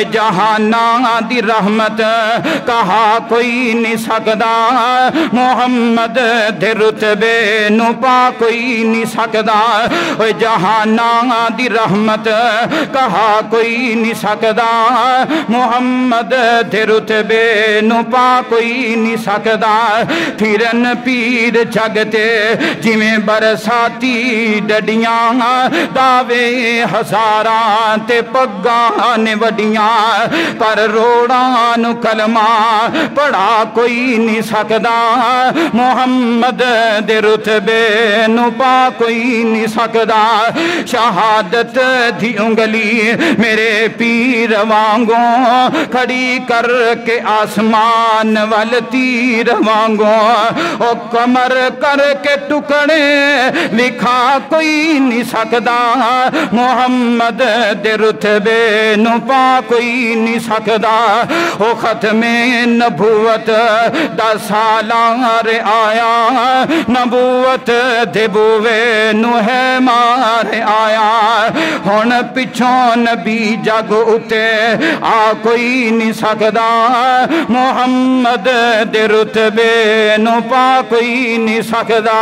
जहाना दी रहमत कहा कोई नहीं सकदा, मुहम्मद दे रुतबे नु पा कोई नहीं सकदा। जहाना दी रहमत कहा कोई नहीं सकदा, मुहम्मद दे रुतबे नु पा कोई नहीं सकदा। फिरन पीर जगते जिवें बरसाती डडियां, दावे हजारां ते पग्गां ने वडियां, पर रोड़ा नु कलमा पढ़ा कोई नहीं सकदा, मुहम्मद दे रुतबे नु पा कोई नहीं सकदा। शहादत दी उंगली मेरे पीर वांगो खड़ी करके आसमान वाल तीर वांगो, ओ कमर करके टुकड़े लिखा कोई नहीं सकदा, मुहम्मद दे रुतबे नु पा कोई नहीं सकदा। ओ खत्मे नबूवत 10 सालार आया, नबूवत दे बूवे नु है मार आया। हुण पिछों नबी जग उते आ कोई नहीं सकदा, मुहम्मद दे रुतबे नु पा कोई नहीं सकदा।